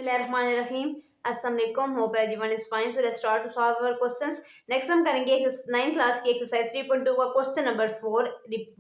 बिस्मिल्लाहिर्रहमानिर्रहीम। अस्सलाम वालेकुम। Hope everyone is fine. So let's start to solve our questions. Next हम करेंगे 9th क्लास की एक्सरसाइज 3.2 का question number 4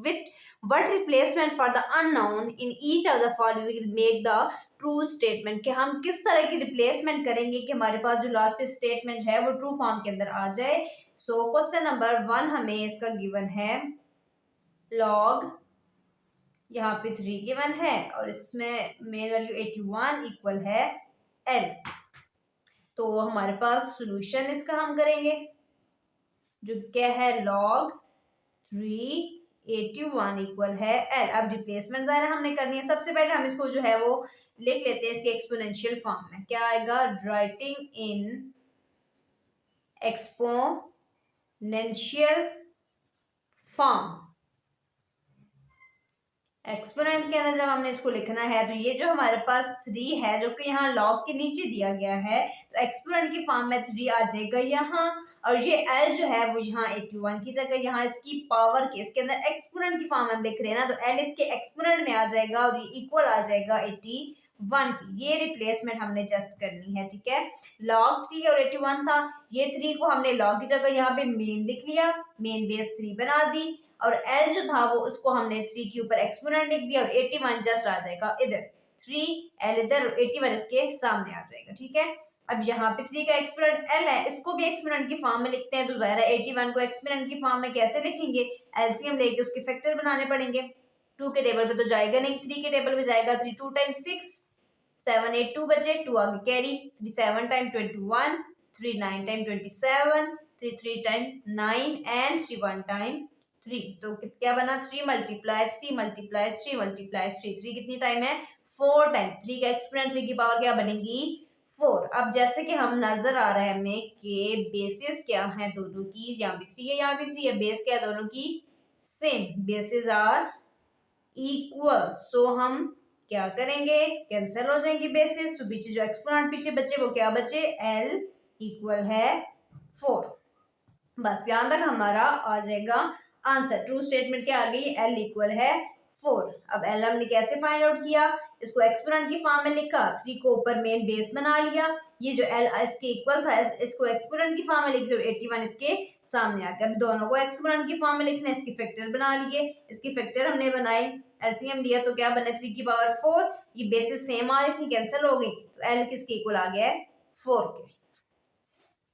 with what replacement for the unknown in each of the following will make the true statement. कि हम किस तरह की replacement करेंगे कि हमारे पास जो लास्ट पे स्टेटमेंट है वो ट्रू फॉर्म के अंदर आ जाए। सो क्वेश्चन नंबर 1 हमें इसका गिवन है लॉग, यहाँ पे 3 गिवन है और इसमें मेन वैल्यू 81 इक्वल है एल। तो हमारे पास सॉल्यूशन इसका हम करेंगे जो क्या है लॉग 381 इक्वल है एल। अब रिप्लेसमेंट ज़रा हमने करनी है। सबसे पहले हम इसको जो है वो लिख लेते हैं इसके एक्सपोनेंशियल फॉर्म में। क्या आएगा? Writing in exponential form. Exponent के अंदर जब हमने इसको लिखना है तो ये जो हमारे पास 3 है जो कि यहाँ लॉग के नीचे दिया गया है, तो एक्सपोनेंट की फॉर्म में 3 आ जाएगा यहाँ, और ये एल जो है वो यहाँ 81 की जगह यहाँ इसकी पावर के इसके अंदर एक्सपोनेंट की फॉर्म में लिख रहे हैं ना, तो एल इसके एक्सपोनेंट में आ जाएगा और ये इक्वल आ जाएगा 81 की। ये रिप्लेसमेंट हमने जस्ट करनी है, ठीक है। लॉग 3 और 81 था, ये 3 को हमने लॉग की जगह यहाँ पे मेन लिख लिया, मेन बेस 3 बना दी, और L जो था वो उसको हमने 3 के ऊपर एक्सपोनेंट लिख दिया और 81 जस्ट आ जाएगा इधर, 3L इधर और 81 इसके सामने आ जाएगा, ठीक है। अब यहाँ पे 3 का एक्सपोनेंट L है, इसको भी एक्सपोनेंट की फॉर्म में लिखते हैं, तो जाहिर है 81 को एक्सपोनेंट की फॉर्म में कैसे लिखेंगे? एलसीएम लेके उसके फैक्टर बनाने पड़ेंगे। 2 के टेबल पे तो जाएगा नहीं, 3 के टेबल पे जाएगा। 3 2 टाइम्स 6 7 8 2 बचे, 2 आगे carry, 3 7 time 21, 3 9 time 27, 3 3 time 9 and 3 1 time 3। तो क्या बना? 3 मल्टीप्लाई 3 मल्टीप्लाई 3 मल्टीप्लाई 3। 3 कितनी टाइम है? 4 टाइम। 3 का एक्सपोनेंट 3 की पावर क्या बनेगी? 4। अब जैसे कि हम नजर आ रहा है हमें कि बेसिस क्या है दोनों की, यहाँ भी 3 है यहाँ भी 3 है, बेस क्या है दोनों की? Same, basis are equal. So हम क्या करेंगे? कैंसिल हो जाएंगी बेसिस, तो पीछे जो एक्सपोनेंट पीछे बचे वो क्या बचे? एल इक्वल है 4। बस यहाँ तक हमारा आ जाएगा आंसर। ट्रू स्टेटमेंट क्या आ गई? एल इक्वल है 4। अब एल हमने कैसे फाइंड आउट किया? इसको एक्सपोनेंट की फॉर्म में लिखा, 3 को ऊपर मेन बेस बना लिया, ये जो एल इसके इक्वल था इसको एक्सपोनेंट की फॉर्म में लिख दिया, 81 इसके सामने आ गया। अब दोनों को एक्सपोनेंट की फॉर्म में लिखना है, इसकी फैक्टर बना लिए, इसकी फैक्टर हमने बनाई, एलसीएम लिया तो क्या बने? 3 की पावर 4। ये बेसिस सेम आ रही थी, कैंसिल हो गई, तो एल किसके इक्वल आ गया है? 4 के।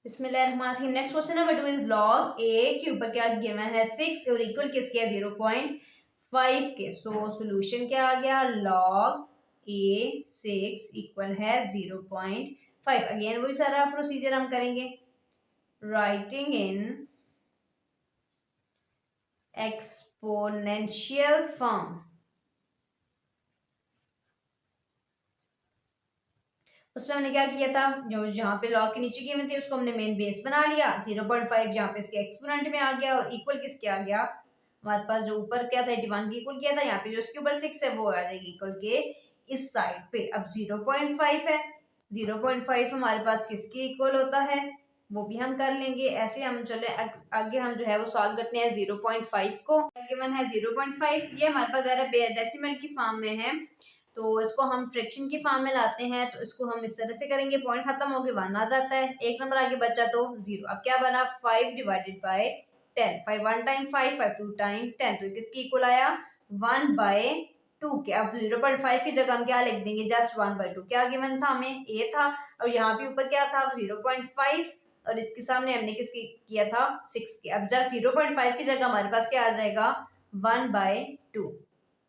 बिस्मिल्लाहिर्रहमानिर्रहीम। Next question number 2 is log A के ऊपर क्या गिवन है? 6 और इक्वल किसके है? 0.5 के। सो सॉल्यूशन क्या आ गया? लॉग ए 6 इक्वल है 0.5। अगेन वही सारा प्रोसीजर हम करेंगे, राइटिंग इन एक्सपोनेंशियल फॉर्म। उसमें हमने क्या किया था? जो जहाँ पे लॉग के नीचे गिवन थी उसको हमने मेन बेस बना लिया, 0.5 जहाँ पे इसके एक्सपोनेंट में आ गया, और इक्वल किसके आ गया? हमारे पास जो ऊपर क्या था 81 के इक्वल किया था, यहाँ पे जो इसके ऊपर 6 है वो आ जाएगी इक्वल के इस साइड पे। अब 0.5 है, 0.5 हमारे पास किसके इक्वल होता है वो भी हम कर लेंगे। ऐसे हम चले आगे हम जो है वो सॉल्व करते हैं 0.5 को। गिवन है 0.5, ये हमारे पास जरा डेसिमल की फॉर्म में है, तो इसको हम फ्रैक्शन की फॉर्म में लाते हैं, तो इसको हम इस तरह से करेंगे, पॉइंट खत्म हो गया 1 आ जाता है, एक नंबर आगे बचा तो 0। अब क्या बना? 5 डिवाइडेड बाय 10। 5 1 टाइम 5, 5 2 टाइम 10, तो किसके इक्वल आया? 1/2 के। अब 0.5 की जगह हम क्या लिख देंगे? जस्ट 1/2। क्या गिवन था हमें? ए था, और यहाँ पे ऊपर क्या था? 0.5, और इसके सामने हमने किसके किया था? 6 के। अब जस्ट 0.5 की जगह हमारे पास क्या आ जाएगा? 1/2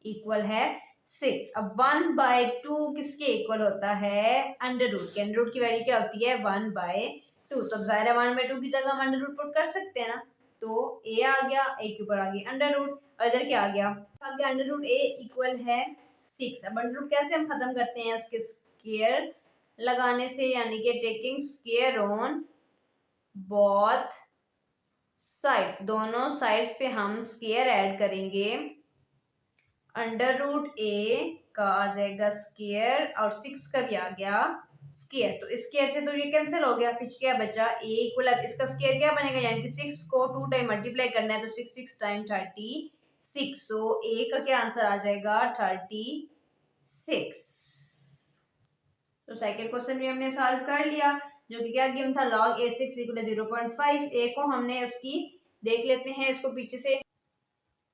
इक्वल है 6। अब 1/2 किसके इक्वल होता है? अंडर रूट के। अंडर रूट की वैल्यू क्या होती है? 1/2। तो अब जाहिर है 1/2 की जगह हम अंडर रूट पुट कर सकते हैं ना, तो ए आ गया, ए के ऊपर आ गया अंडर रूट, और इधर क्या आ गया? अंडर रूट ए इक्वल है 6। अब अंडर रूट कैसे हम खत्म करते हैं? उसके स्क्वायर लगाने से, यानी कि taking square on both sides. दोनों साइड्स पे हम स्क्वायर ऐड करेंगे, अंडर रूट ए का आ जाएगा स्क्वायर और 6 का भी आ गया स्क्वायर, तो स्क्वायर से तो ये कैंसिल हो गया, पीछे क्या बचा? ए इक्वल। अब इसका स्क्वायर क्या बनेगा? यानी कि 6 को 2 टाइम मल्टीप्लाई करना है, तो 6 6 टाइम 36। सो ए का क्या आंसर आ जाएगा? 36। तो सेकंड क्वेश्चन भी हमने सॉल्व कर लिया, जो कि क्या गिवन था, log a6 इक्वल 0.5। ए को हमने उसकी देख लेते हैं इसको पीछे से।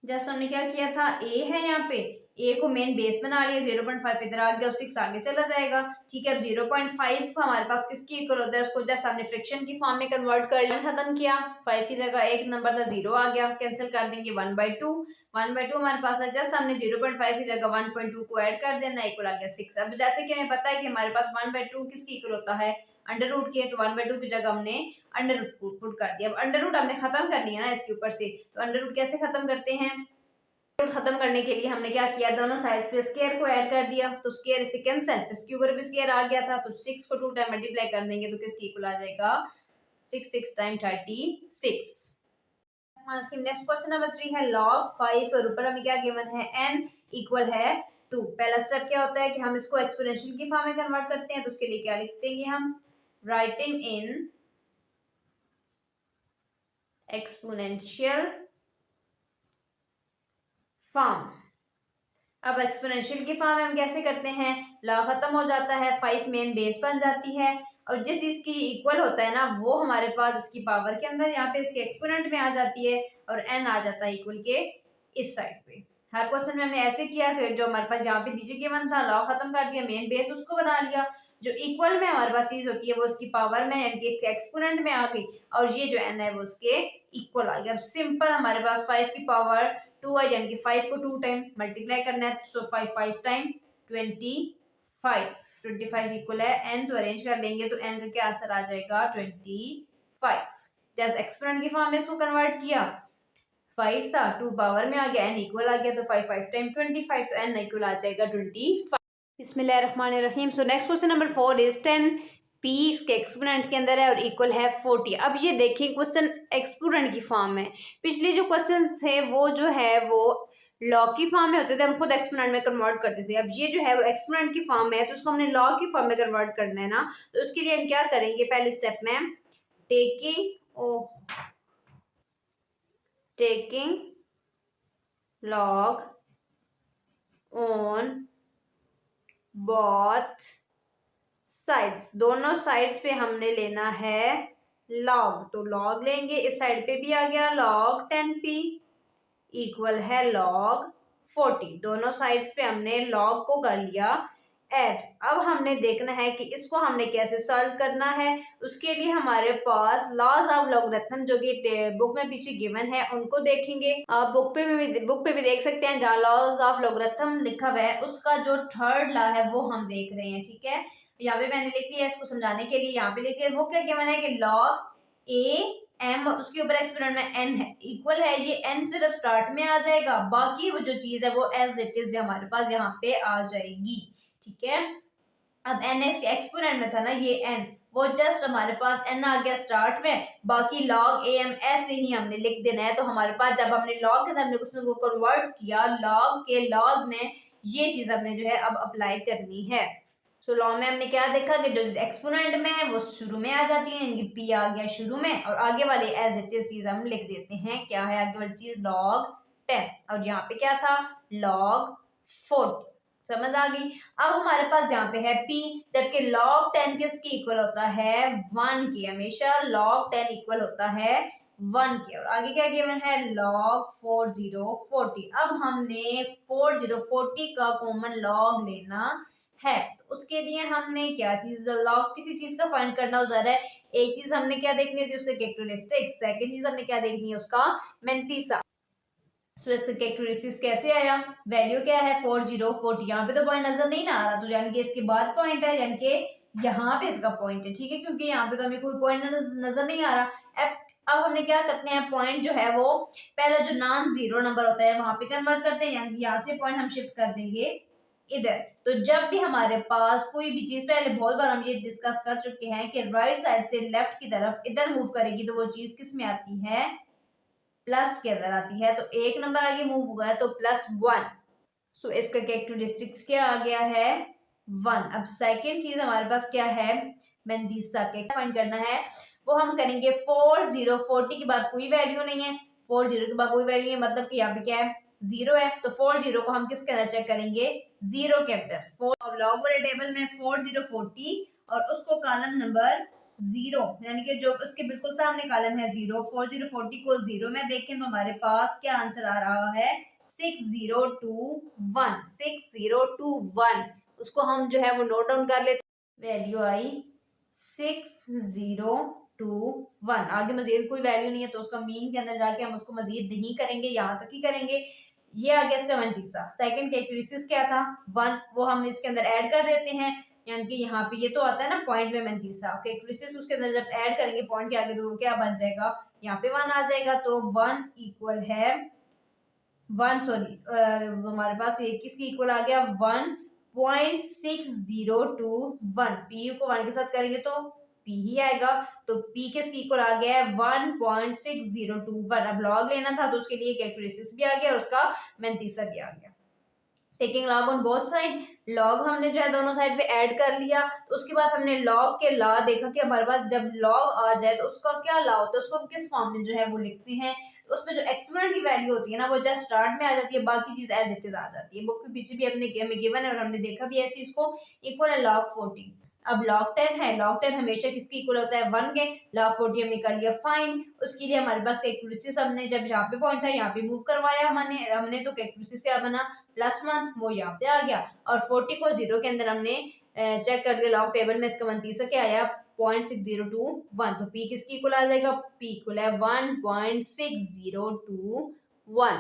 जैसे हमने क्या किया था, ए है यहाँ पे, ए को मेन बेस बना लिया, 0.5 इधर आ गया और 6 आगे चला जाएगा। ठीक है, अब 0.5 हमारे पास किसकी इक्वल होता है, उसको जैसे हमने फ्रैक्शन की फॉर्म में कन्वर्ट कर लिया, खत्म किया। 5 की जगह एक नंबर था 0 आ गया, कैंसिल कर देंगे 1/2। 1/2 हमारे पास है, जस्ट हमने 0.5 की जगह 1.2 को ऐड कर देना, इक्वल आ गया 6। अब जैसे कि हमें पता है कि हमारे पास 1/2 किसकी इक्वल होता है, अंडर रूट की है, तो 1/2 की जगह हमने अंडर रूट पुट कर दिया। अब अंडर रूट हमने खत्म कर लिया ना इसके ऊपर से, तो अंडर रूट कैसे खत्म करते हैं, खत्म करने के लिए हमने क्या किया, दोनों साइड्स पे स्क्वायर को ऐड कर दिया, तो स्क्वायर इसे कैंसिल, 6 के ऊपर भी स्क्वायर आ गया था, तो 6 को 2 टाइम मल्टीप्लाई कर देंगे तो किसकी इक्वल आ जाएगा, 6 6 टाइम 36। नेक्स्ट क्वेश्चन नंबर 3 है log 5 और ऊपर हमें क्या गिवन है, n इक्वल है 2। पहला स्टेप क्या होता है कि हम इसको एक्सपोनेंशियल की फॉर्म में कन्वर्ट करते हैं, तो उसके लिए क्या लिख देंगे हम, राइटिंग इन एक्सपोनेंशियल फॉर्म। अब एक्सपोनेंशियल की फॉर्म में हम कैसे करते हैं, लॉ खत्म हो जाता है, 5 मेन बेस बन जाती है, और जिस इसकी इक्वल होता है ना वो हमारे पास इसकी पावर के अंदर यहाँ पे इसके एक्सपोनेंट में आ जाती है, और एन आ जाता है इक्वल के इस साइड पे। हर क्वेश्चन में हमने ऐसे किया कि जो हमारे पास यहाँ पे नीचे गिवन था, लॉ खत्म कर दिया, मेन बेस उसको बना लिया, जो इक्वल में हमारे पास चीज होती है वो उसकी पावर में यानी कि एक्सपोनेंट में आ गई, और ये जो एन है वो उसके इक्वल आ गया। अब सिंपल हमारे पास 5 की पावर 2 है, यानी कि 5 को 2 टाइम मल्टीप्लाई करना है, सो 5 5 टाइम 25 इक्वल है n, तो अरेंज कर लेंगे तो n का क्या आंसर आ जाएगा 25। जैसे एक्सपोनेंट की फॉर्म में इसको कन्वर्ट किया, 5 था 2 पावर में आ गया, n इक्वल आ गया, तो 5 5 टाइम 25, तो n इक्वल आ जाएगा 25। बिस्मिल्लाहिर्रहमानिर्रहीम। So next question number 4 is 10 p इसके एक्सपोनेंट के अंदर है और इक्वल है 40। अब ये देखिए क्वेश्चन एक्सपोनेंट की फॉर्म में, पिछले जो क्वेश्चन थे वो जो है वो लॉग की फॉर्म में होते थे, हम खुद एक्सपोनेंट में कन्वर्ट करते थे। अब ये जो है वो एक्सपोनेंट की फॉर्म में है, तो उसको हमने लॉग की फॉर्म में कन्वर्ट करना है ना, तो उसके लिए हम क्या करेंगे, पहले स्टेप में taking log on both sides, दोनों साइड्स पे हमने लेना है लॉग, तो लॉग लेंगे, इस साइड पे भी आ गया log 10p इक्वल है log 40, दोनों साइड्स पे हमने लॉग को कर लिया ऐड। अब हमने देखना है कि इसको हमने कैसे सॉल्व करना है, उसके लिए हमारे पास लॉज ऑफ लॉगरिथम जो कि बुक में पीछे गिवन है उनको देखेंगे। आप बुक पे भी देख सकते हैं, जहाँ लॉज ऑफ लॉगरिथम लिखा हुआ है उसका जो थर्ड लॉ है वो हम देख रहे हैं। ठीक है, यहाँ पे मैंने लिख लिया, इसको समझाने के लिए यहाँ पे लिख लिया, वो क्या गिवन है कि log a m, उसके ऊपर एक्सपोनेंट में n है, इक्वल है, ये n सिर्फ स्टार्ट में आ जाएगा, बाकी वो जो चीज है वो एज इट इज हमारे पास यहाँ पे आ जाएगी। ठीक है, अब n इसके एक्सपोनेंट में था ना ये n, वो जस्ट हमारे पास n आ गया स्टार्ट में, बाकी log am ऐसे ही हमने लिख देना है। तो हमारे पास जब हमने log के अंदर क्वेश्चन को कन्वर्ट किया, log के लॉज में ये चीज हमने जो है अब अप्लाई करनी है। सो लॉ में हमने क्या देखा कि जो एक्सपोनेंट में है वो शुरू में आ जाती है, यानी p आ गया शुरू में, और आगे वाले एज इट इज चीज हम लिख देते हैं, क्या है आगे वाली चीज log 10, और यहाँ पे क्या था log 40। समझ आ गई। अब हमारे पास यहाँ पे है p, जबकि log 10 किसकी इक्वल होता है 1 की, हमेशा log 10 इक्वल होता है 1 के, और आगे क्या गिवन है log 4040। अब हमने 4040 का कॉमन log लेना है, तो उसके लिए हमने क्या चीज, लॉग किसी चीज का फाइंड करना हो जा रहा है, एक चीज हमने क्या देखनी होती है उसका कैरेक्टरिस्टिक, सेकंड चीज हमने क्या देखनी है उसका मेंटिसा। सो इसका कैरेक्टरिस्टिक्स कैसे आया, वैल्यू क्या है 4040, यहाँ पे तो पॉइंट नजर नहीं ना आ रहा, तो यानी कि इसके बाद पॉइंट है, यानी कि यहाँ पे इसका पॉइंट है। ठीक है, क्योंकि यहाँ पे तो हमें कोई पॉइंट नजर नहीं आ रहा। अब हमने क्या करते हैं, पॉइंट जो है वो पहला जो नॉन जीरो नंबर होता है वहां पे कन्वर्ट करते हैं, यानी यहाँ से पॉइंट हम शिफ्ट कर देंगे इधर। तो जब भी हमारे पास कोई भी चीज, पहले बहुत बार हम ये डिस्कस कर चुके हैं कि राइट साइड से लेफ्ट की तरफ इधर मूव करेगी तो वो चीज किस में आती है, प्लस के अंदर आती है, तो एक नंबर आगे मूव हुआ है तो +1। सो इसका कैरेक्टरिस्टिक्स क्या आ गया है 1। अब सेकेंड चीज हमारे पास क्या है, मेंडिसा के फाइंड करना है, वो हम करेंगे 4040 के बाद कोई वैल्यू नहीं है, 40 के बाद कोई वैल्यू है, मतलब कि यहाँ पे क्या है 0 है, तो 40 को हम किसके अंदर चेक करेंगे जीरो के अंदर फोर। अब लॉग वाले टेबल में 4040 और उसको कॉलम नंबर जीरो यानी कि जो उसके बिल्कुल सामने कॉलम है जीरो, 4040 को जीरो में देखें तो हमारे पास क्या आंसर आ रहा है 6021, 6021। उसको हम जो है वो नोट डाउन कर लेते। वैल्यू आई 6021। आगे मजीद कोई वैल्यू नहीं है तो उसका मीन के अंदर जाके हम उसको मजीद नहीं करेंगे, यहाँ तक ही करेंगे। ये आ गया इसका 29। सेकंड कैरेक्टरिस्टिक्स क्या था 1, वो हम इसके अंदर ऐड कर देते हैं, यानी कि यहाँ पे ये तो आता है ना पॉइंट में 29 कैरेक्टरिस्टिक्स, उसके अंदर जब ऐड करेंगे पॉइंट के आगे तो क्या बन जाएगा, यहाँ पे 1 आ जाएगा। तो 1 इक्वल है 1, सॉरी हमारे पास ये किसकी इक्वल आ गया 1.6021। पी को 1 के साथ करेंगे तो पी ही आएगा, तो पी किसकी इक्वल आ गया है 1.6021। अब लॉग लेना था तो उसके लिए कैरेक्टरिस्टिक्स भी आ गया और उसका 39 भी आ गया। Taking log on both side, log हमने जो है दोनों साइड पे ऐड कर लिया। तो उसके बाद हमने लॉग के ला देखा कि हमारे पास जब लॉग आ जाए तो उसका क्या ला होता है, उसको हम किस फॉर्म में जो है वो लिखते हैं। तो उसमें जो एक्सपोनेंट की वैल्यू होती है ना वो जस्ट स्टार्ट में आ जाती है, बाकी चीज एज इट इज आ जाती है। बुक में पीछे भी अपने हमें गिवन है और हमने देखा भी ऐसी इसको इक्वल है लॉग 40। अब लॉग 10 है, लॉग 10 हमेशा किसकी इक्वल होता है 1 के। लॉग 40 हमने कर लिया फाइन, उसके लिए हमारे पास कैरेक्टरिस्टिक्स हमने जब यहाँ पे पॉइंट था यहाँ पे मूव करवाया हमने तो कैरेक्टरिस्टिक्स क्या बना +1, वो यहाँ पे आ गया। और 40 को जीरो के अंदर हमने चेक कर दिया लॉग टेबल में, इसका 29 क्या आया 0.6021। तो पी किसकी इक्वल आ जाएगा, पी इक्वल है 1.6021।